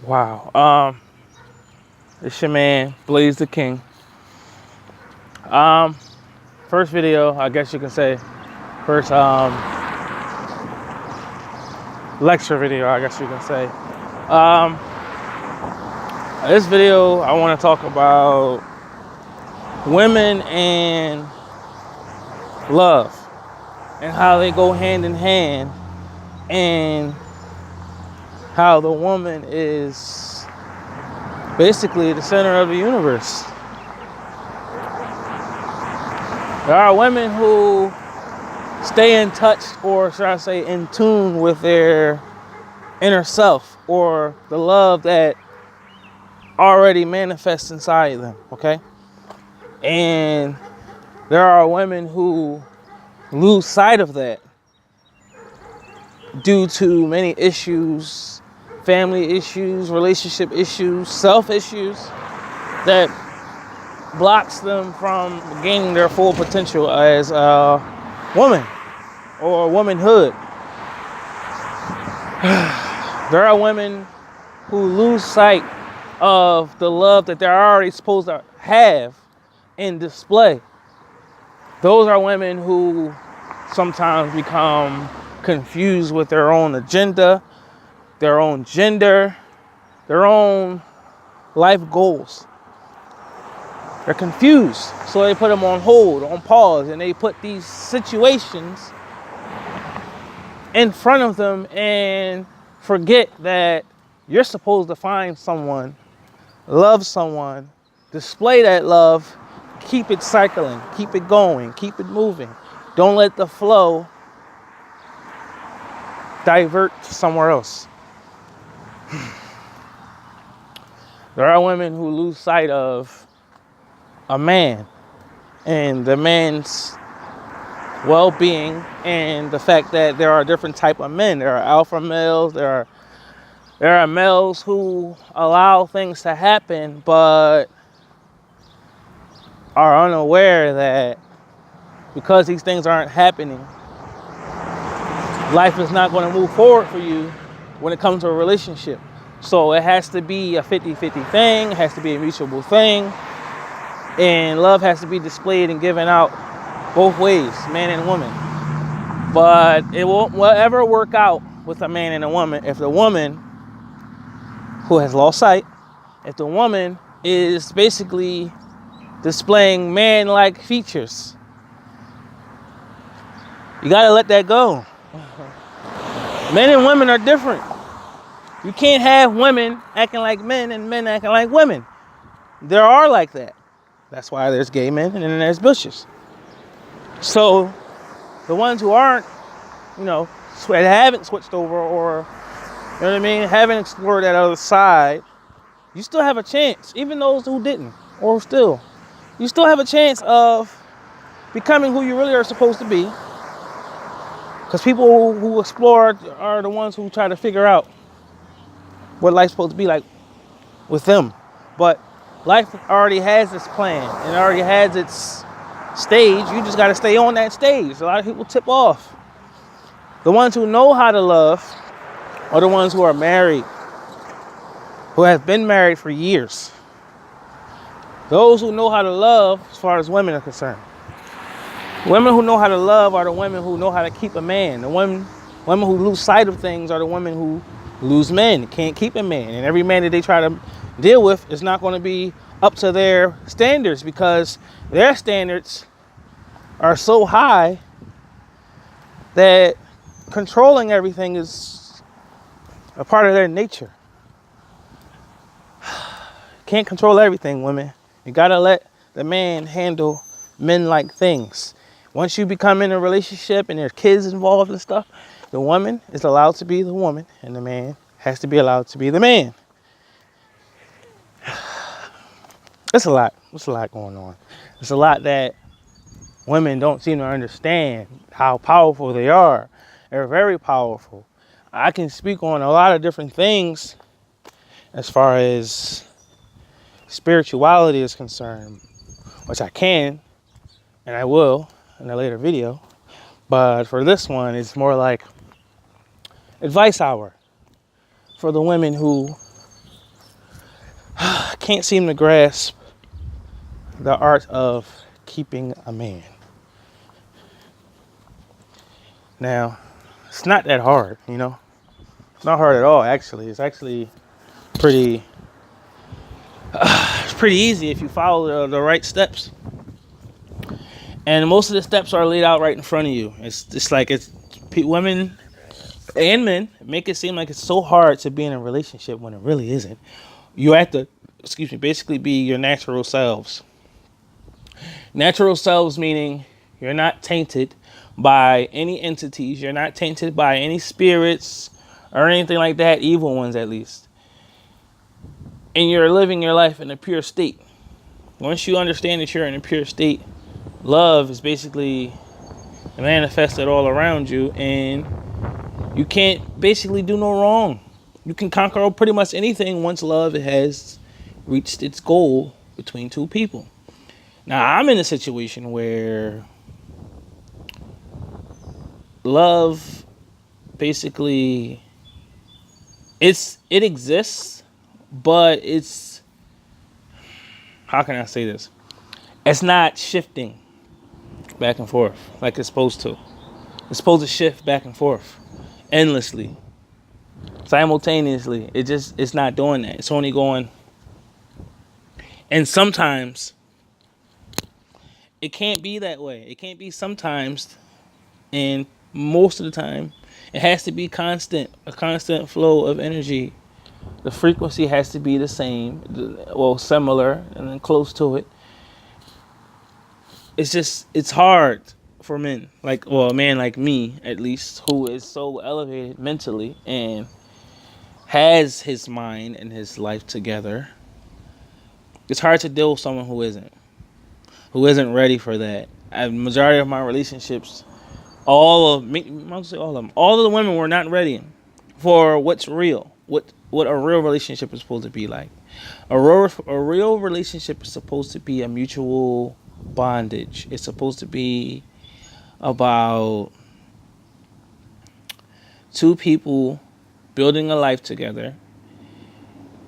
Wow. It's your man, Blaze the King. Um, First video, I guess you can say. First lecture video, I guess you can say. Um, this video, I want to talk about women and love and how they go hand in hand, and how the woman is basically the center of the universe. There are women who stay in touch, or should I say in tune with their inner self, or the love that already manifests inside them, okay? And there are women who lose sight of that due to many issues, family issues, relationship issues, self issues, that blocks them from gaining their full potential as a woman or womanhood. There are women who lose sight of the love that they're already supposed to have and display. Those are women who sometimes become confused with their own agenda, their own gender, their own life goals. They're confused, so they put them on hold, on pause, and they put these situations in front of them and forget that you're supposed to find someone, love someone, display that love, keep it cycling, keep it going, keep it moving. Don't let the flow divert somewhere else. There are women who lose sight of a man and the man's well-being, and the fact that there are different type of men. There are alpha males, there are males who allow things to happen but are unaware that because these things aren't happening, life is not going to move forward for you when it comes to a relationship. So it has to be a 50-50 thing, it has to be a mutual thing, and love has to be displayed and given out both ways, man and woman. But it won't ever work out with a man and a woman if the woman who has lost sight, if the woman is basically displaying man-like features. You gotta let that go. Men and women are different. You can't have women acting like men and men acting like women. There are like that. That's why there's gay men and then there's bitches. So the ones who aren't, haven't switched over, or, haven't explored that other side, you still have a chance. Even those who didn't, or still, you still have a chance of becoming who you really are supposed to be. Because people who explore are the ones who try to figure out what life's supposed to be like with them. But life already has its plan and already has its stage. You just got to stay on that stage. A lot of people tip off. The ones who know how to love are the ones who are married, who have been married for years. Those who know how to love, as far as women are concerned. Women who know how to love are the women who know how to keep a man. The women who lose sight of things are the women who lose men, can't keep a man. And every man that they try to deal with is not going to be up to their standards, because their standards are so high that controlling everything is a part of their nature. Can't control everything, women. You got to let the man handle men-like things. Once you become in a relationship and there's kids involved and stuff, the woman is allowed to be the woman and the man has to be allowed to be the man. It's a lot. There's a lot going on. It's a lot that women don't seem to understand how powerful they are. They're very powerful. I can speak on a lot of different things as far as spirituality is concerned, which I can and I will in a later video. But for this one, it's more like advice hour for the women who can't seem to grasp the art of keeping a man. Now, it's not that hard, you know. It's not hard at all, actually. It's actually pretty. It's pretty easy if you follow the right steps. And most of the steps are laid out right in front of you. It's like women and men make it seem like it's so hard to be in a relationship when it really isn't. You have to, basically be your natural selves. Natural selves meaning you're not tainted by any entities. You're not tainted by any spirits or anything like that, evil ones at least. And you're living your life in a pure state. Once you understand that you're in a pure state, love is basically manifested all around you, and you can't basically do no wrong. You can conquer pretty much anything once love has reached its goal between two people. Now, I'm in a situation where love basically it exists, but it's, how can I say this? It's not shifting back and forth like it's supposed to. It's supposed to shift back and forth endlessly, simultaneously. It's not doing that. It's only going, and sometimes it can't be that way. It can't be sometimes, and most of the time it has to be constant, a constant flow of energy. The frequency has to be the same, well, similar, and then close to it. It's hard for men, a man like me, at least, who is so elevated mentally and has his mind and his life together. It's hard to deal with someone who isn't ready for that. Majority of my relationships, all of the women were not ready for what's real, what a real relationship is supposed to be like. A real relationship is supposed to be a mutual bondage. It's supposed to be about two people building a life together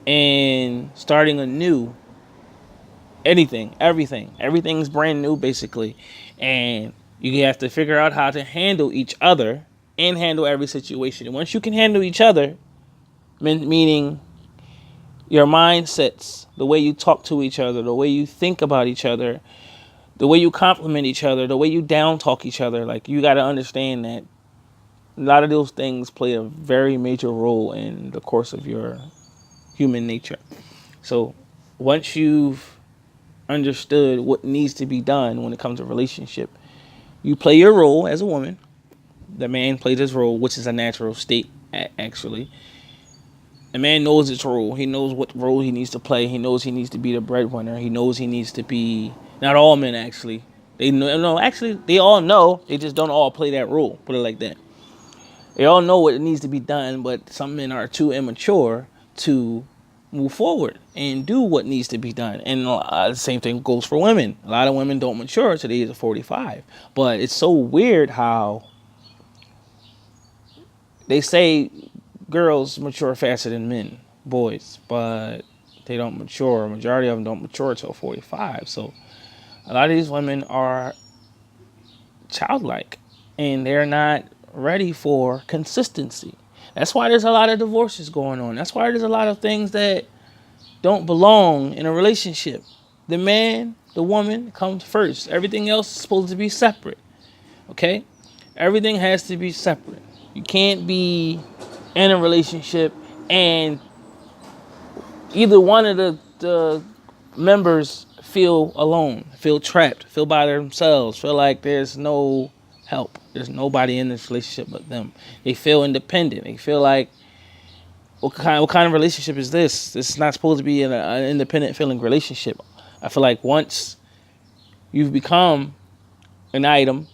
and starting anew. Everything's brand new basically, and you have to figure out how to handle each other and handle every situation. And once you can handle each other, meaning your mindsets, the way you talk to each other, the way you think about each other, the way you compliment each other, the way you down talk each other, like, you got to understand that a lot of those things play a very major role in the course of your human nature. So once you've understood what needs to be done when it comes to relationship, you play your role as a woman. The man plays his role, which is a natural state, actually. The man knows his role. He knows what role he needs to play. He knows he needs to be the breadwinner. He knows he needs to be... Not all men, actually. They know. No, actually, they all know. They just don't all play that role. Put it like that. They all know what needs to be done, but some men are too immature to move forward and do what needs to be done. And the same thing goes for women. A lot of women don't mature to the age of 45. But it's so weird how they say girls mature faster than men, boys, but they don't mature. A majority of them don't mature till 45. So a lot of these women are childlike, and they're not ready for consistency. That's why there's a lot of divorces going on. That's why there's a lot of things that don't belong in a relationship. The man, the woman comes first. Everything else is supposed to be separate. Okay? Everything has to be separate. You can't be in a relationship and either one of the members feel alone, feel trapped, feel by themselves, feel like there's no help. There's nobody in this relationship but them. They feel independent. They feel like, what kind of relationship is this? This is not supposed to be an independent feeling relationship. I feel like once you've become an item,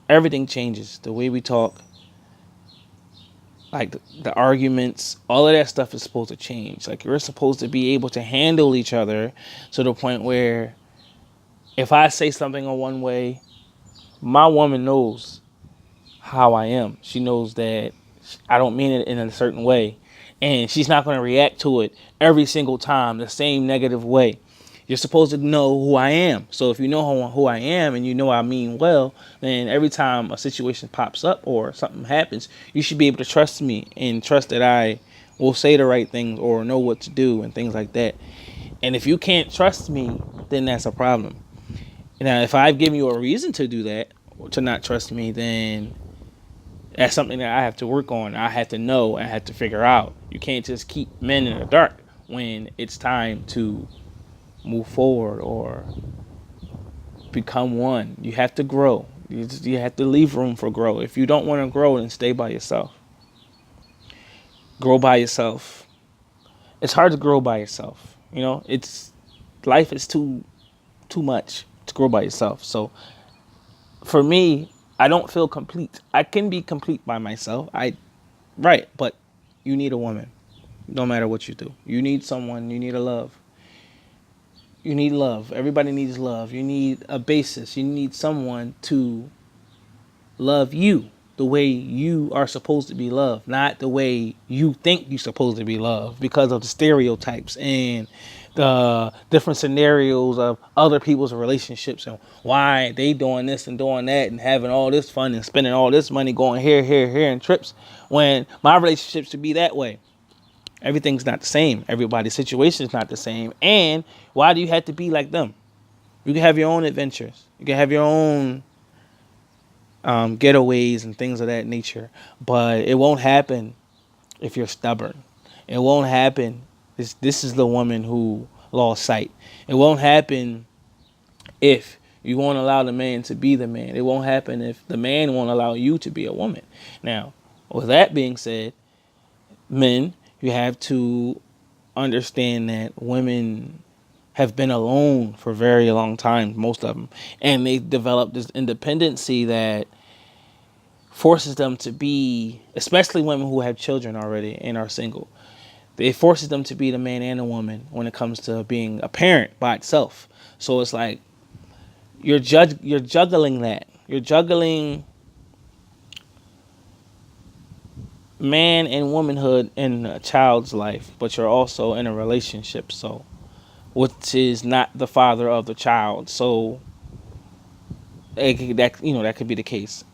everything changes. The way we talk, like the arguments, all of that stuff is supposed to change. Like, you're supposed to be able to handle each other to the point where if I say something in one way, my woman knows how I am. She knows that I don't mean it in a certain way. And she's not going to react to it every single time the same negative way. You're supposed to know who I am. So if you know who I am and you know I mean well, then every time a situation pops up or something happens, you should be able to trust me and trust that I will say the right things or know what to do and things like that. And if you can't trust me, then that's a problem. Now, if I've given you a reason to do that, or to not trust me, then that's something that I have to work on. I have to know. I have to figure out. You can't just keep men in the dark when it's time to move forward or become one. You have to grow. You have to leave room for growth. If you don't want to grow, then stay by yourself. Grow by yourself. It's hard to grow by yourself. You know, it's life is too much to grow by yourself. So for me, I don't feel complete. I can be complete by myself. Right, but you need a woman. No matter what you do, you need someone. You need a love. You need love. Everybody needs love. You need a basis. You need someone to love you the way you are supposed to be loved, not the way you think you're supposed to be loved because of the stereotypes and the different scenarios of other people's relationships and why they doing this and doing that and having all this fun and spending all this money going here, and trips when my relationship should be that way. Everything's not the same. Everybody's situation is not the same. And why do you have to be like them? You can have your own adventures. You can have your own getaways and things of that nature. But it won't happen if you're stubborn. It won't happen. This is the woman who lost sight. It won't happen if you won't allow the man to be the man. It won't happen if the man won't allow you to be a woman. Now, with that being said, men, you have to understand that women have been alone for a very long time, most of them, and they developed this independency that forces them to be, especially women who have children already and are single, it forces them to be the man and the woman when it comes to being a parent by itself. So it's like you're juggling that. You're juggling man and womanhood in a child's life, but you're also in a relationship, so which is not the father of the child. So that could be the case,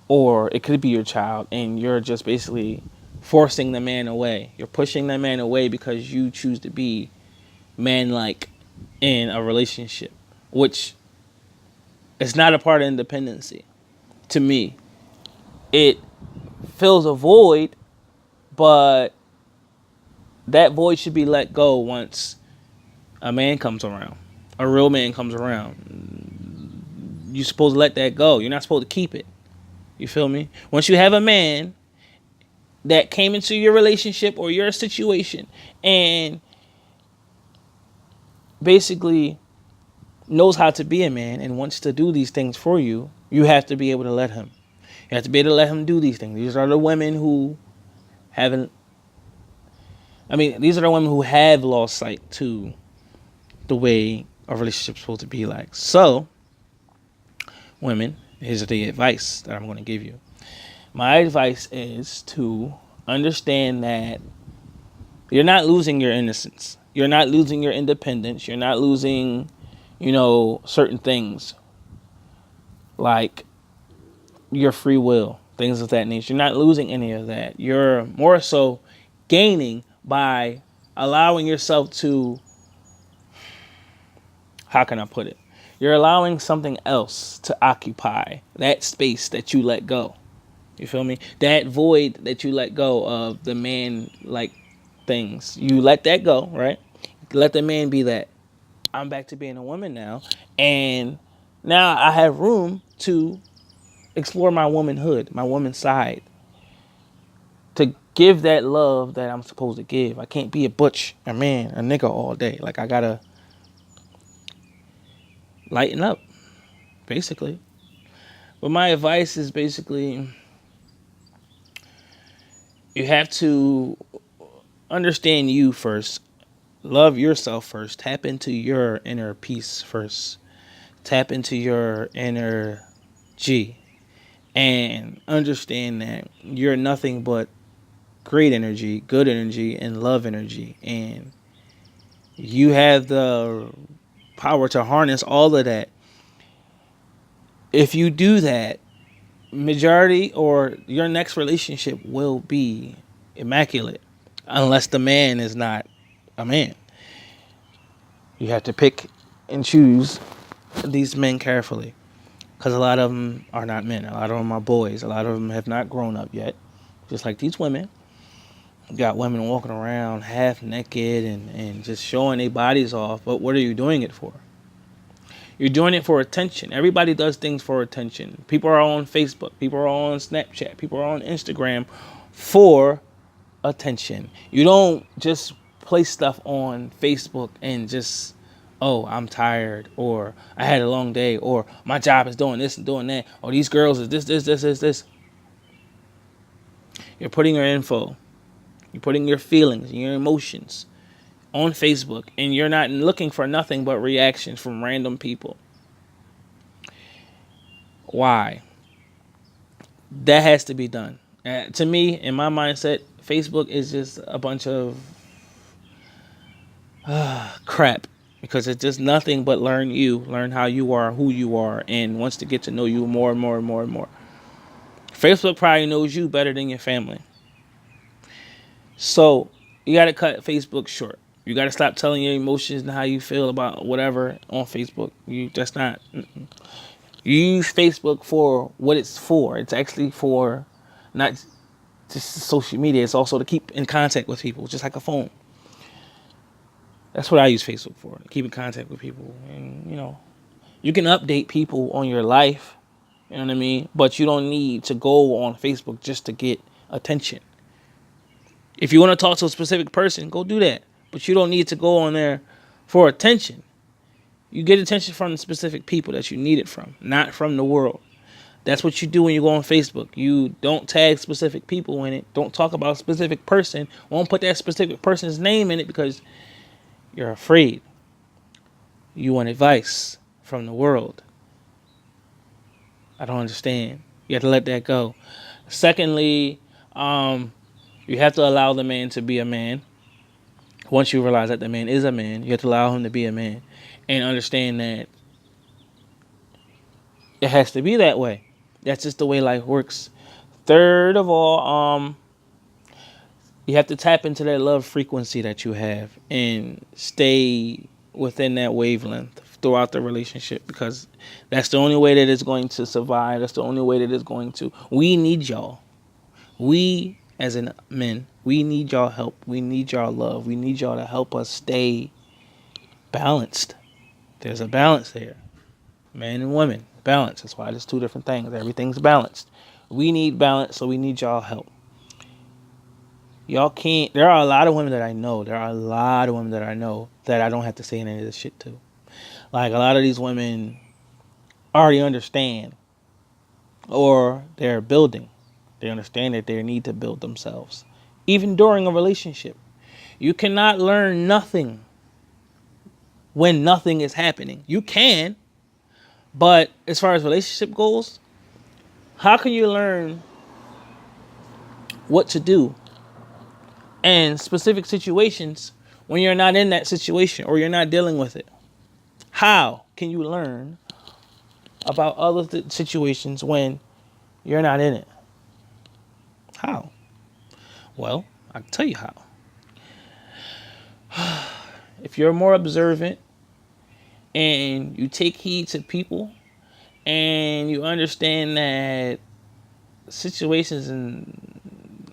or it could be your child, and you're just basically forcing the man away. You're pushing the man away because you choose to be man-like in a relationship, which is not a part of independency. To me, it fills a void, but that void should be let go once a man comes around. A real man comes around. You're supposed to let that go. You're not supposed to keep it. You feel me? Once you have a man that came into your relationship or your situation and basically knows how to be a man and wants to do these things for you, you have to be able to let him. You have to be able to let him do these things. These are the women who these are the women who have lost sight to the way a relationship's supposed to be like. So, women, here's the advice that I'm going to give you. My advice is to understand that you're not losing your innocence. You're not losing your independence. You're not losing, certain things like your free will, things of that nature. You're not losing any of that. You're more so gaining by allowing yourself to, how can I put it? You're allowing something else to occupy that space that you let go. You feel me? That void that you let go of the man-like things. You let that go, right? Let the man be that. I'm back to being a woman now. And now I have room to explore my womanhood, my woman side. To give that love that I'm supposed to give. I can't be a butch, a man, a nigga all day. Like, I gotta lighten up, basically. But my advice is basically, you have to understand you first. Love yourself first. Tap into your inner peace first. Tap into your inner G. And understand that you're nothing but great energy, good energy, and love energy. And you have the power to harness all of that. If you do that, majority or your next relationship will be immaculate, unless the man is not a man. You have to pick and choose these men carefully, because a lot of them are not men. A lot of them are boys. A lot of them have not grown up yet, just like these women. You got women walking around half naked and just showing their bodies off. But what are you doing it for? You're doing it for attention. Everybody does things for attention. People are on Facebook. People are on Snapchat. People are on Instagram for attention. You don't just place stuff on Facebook and just, oh, I'm tired, or I had a long day, or my job is doing this and doing that, or these girls is this. You're putting your info, you're putting your feelings and your emotions on Facebook, and you're not looking for nothing but reactions from random people. Why? That has to be done. To me, in my mindset, Facebook is just a bunch of crap, because it's just nothing but learn how you are, who you are, and wants to get to know you more and more and more and more. Facebook probably knows you better than your family. So you got to cut Facebook short. You got to stop telling your emotions and how you feel about whatever on Facebook. You just not. You use Facebook for what it's for. It's actually for not just social media. It's also to keep in contact with people, just like a phone. That's what I use Facebook for, to keep in contact with people. And, you can update people on your life, you know what I mean? But you don't need to go on Facebook just to get attention. If you want to talk to a specific person, go do that. But you don't need to go on there for attention. You get attention from the specific people that you need it from, not from the world. That's what you do when you go on Facebook. You don't tag specific people in it. Don't talk about a specific person. Won't put that specific person's name in it because you're afraid. You want advice from the world. I don't understand. You have to let that go. Secondly, you have to allow the man to be a man. Once you realize that the man is a man, you have to allow him to be a man and understand that it has to be that way. That's just the way life works. Third of all, you have to tap into that love frequency that you have and stay within that wavelength throughout the relationship, because that's the only way that it's going to survive. That's the only way that it's going to. We need y'all. We, as in men, we need y'all help. We need y'all love. We need y'all to help us stay balanced. There's a balance there. Men and women, balance. That's why there's two different things. Everything's balanced. We need balance, so we need y'all help. Y'all can't. There are a lot of women that I know. There are a lot of women that I know that I don't have to say any of this shit to. Like, a lot of these women already understand, or they're building. They understand that they need to build themselves. Even during a relationship. You cannot learn nothing when nothing is happening. You can, but as far as relationship goes, how can you learn what to do in specific situations when you're not in that situation or you're not dealing with it? How can you learn about other situations when you're not in it? How? Well, I can tell you how. If you're more observant and you take heed to people and you understand that situations and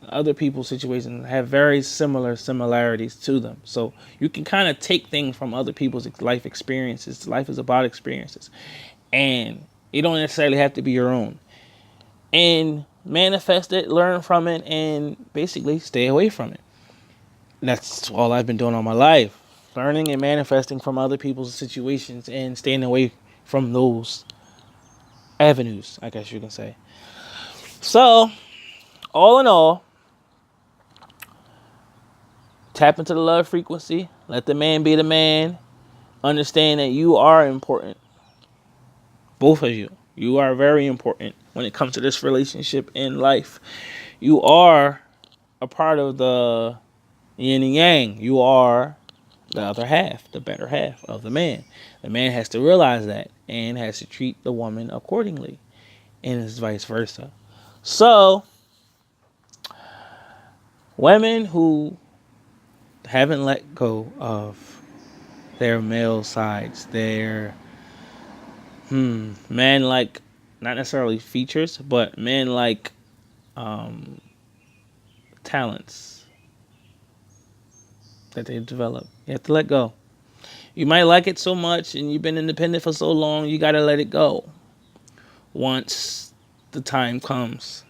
other people's situations have very similarities to them. So you can kind of take things from other people's life experiences. Life is about experiences. And it don't necessarily have to be your own. And manifest it, learn from it, and basically stay away from it. That's all I've been doing all my life. Learning and manifesting from other people's situations and staying away from those avenues, I guess you can say. So, all in all, tap into the love frequency. Let the man be the man. Understand that you are important. Both of you. You are very important when it comes to this relationship in life. You are a part of the yin and yang. You are the other half, the better half of the man. The man has to realize that and has to treat the woman accordingly, and it's vice versa. So, women who haven't let go of their male sides, their man like, not necessarily features, but man like um, talents that they develop. You have to let go. You might like it so much and you've been independent for so long, you got to let it go once the time comes.